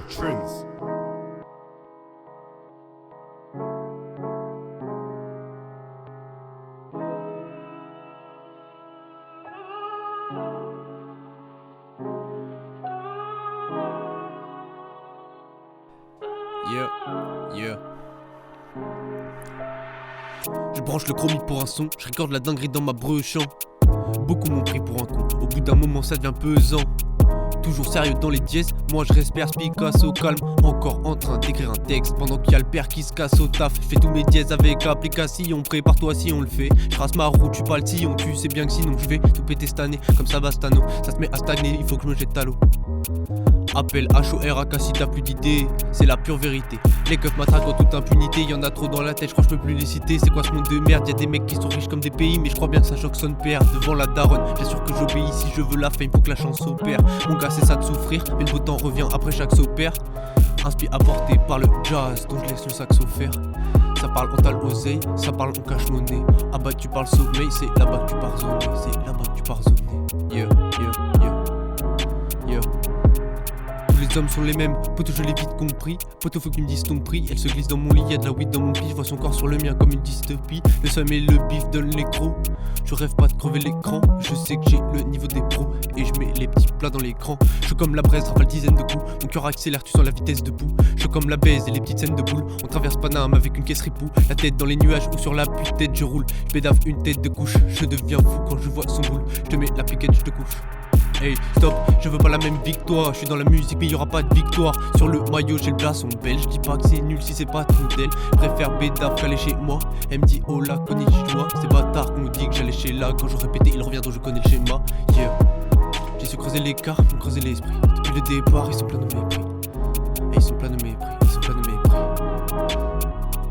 Trends. Yeah. Je branche le chromite pour un son, je recorde la dinguerie dans ma breuchant. Beaucoup m'ont pris pour un con, au bout d'un moment ça devient pesant. Toujours sérieux dans les dièses, moi je reste perspicace au calme. Encore en train d'écrire un texte pendant qu'il y a le père qui se casse au taf. Je fais tous mes dièses avec application, prépare-toi si on le fait. Je trace ma route, tu pas le sillon, tu sais bien que sinon je vais tout péter cette année. Comme ça Bastano, ça se met à stagner, il faut que je me jette à l'eau. Appel HORAK si t'as plus d'idées, c'est la pure vérité. Les keufs m'attraquent en toute impunité, y'en a trop dans la tête, je crois que je peux plus les citer. C'est quoi ce monde de merde, y'a des mecs qui sont riches comme des pays, mais je crois bien que ça choque son père devant la daronne. Bien sûr que j'obéis si je veux la fame, faut que la chance opère. Mon gars c'est ça de souffrir, mais le beau temps revient après chaque s'opère. Inspire apporté par le jazz, dont je laisse le saxo faire. Ça parle on t'a l'oseille, ça parle on cache monnaie. Ah bah tu parles sommeil, c'est là-bas que tu pars zoner, c'est là-bas que tu pars zoner. Yeah. Les hommes sont les mêmes, poto je l'ai vite compris. Poto faut qu'ils me disent ton prix. Elle se glisse dans mon lit, y'a de la weed dans mon pif. Je vois son corps sur le mien comme une dystopie. Le somme et le bif donnent les crocs. Je rêve pas de crever l'écran. Je sais que j'ai le niveau des pros et je mets les petits plats dans l'écran. Je suis comme la braise, rafale dizaines de coups. Mon cœur accélère, tu sens la vitesse debout. Je suis comme la baise et les petites scènes de boule. On traverse Paname avec une caisse ripou. La tête dans les nuages ou sur la tête je roule. Je pédave une tête de couche. Je deviens fou quand je vois son boule. Je te mets la piquette, je te couche. Hey stop, je veux pas la même victoire. Je suis dans la musique mais y'aura pas de victoire. Sur le maillot j'ai le blason belge. Je dis pas que c'est nul si c'est pas ton modèle. Préfère bédave qu'aller chez moi. Elle me dit oh la konnichiwa. C'est bâtard qu'on nous dit que j'allais chez là. Quand je répétais il revient donc je connais le schéma. Yeah. J'ai su creuser l'écart, creuser l'esprit. Depuis le départ ils sont pleins de mépris. Hey, ils sont pleins de mépris, ils sont pleins de mépris.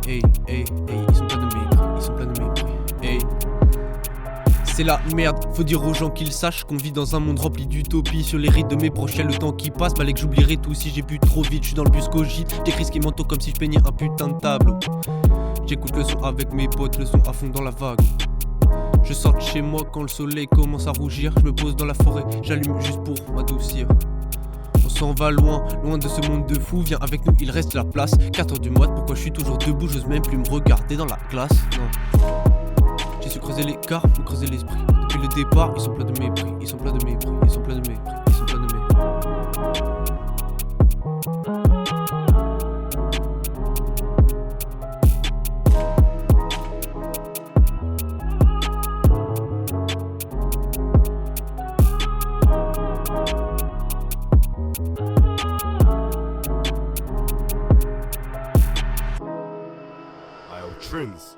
Hey, ils sont pleins de mépris, ils sont pleins de mépris. Hey. C'est la merde, faut dire aux gens qu'ils sachent qu'on vit dans un monde rempli d'utopie. Sur les rides de mes proches, y'a le temps qui passe, fallait que j'oublierai tout si j'ai bu trop vite. Je suis dans le bus cogite, j'écris ce qui m'entoure comme si je peignais un putain de tableau. J'écoute le son avec mes potes, le son à fond dans la vague. Je sors de chez moi quand le soleil commence à rougir. Je me pose dans la forêt, j'allume juste pour m'adoucir. On s'en va loin de ce monde de fou. Viens avec nous, il reste la place. 4h du mat, pourquoi je suis toujours debout? J'ose même plus me regarder dans la glace. Non. J'ai su creuser l'écart, ou creuser l'esprit. Depuis le départ, ils sont pleins de mépris. Ils sont pleins de mépris, ils sont pleins de mépris. Ils sont pleins de mépris. Trends.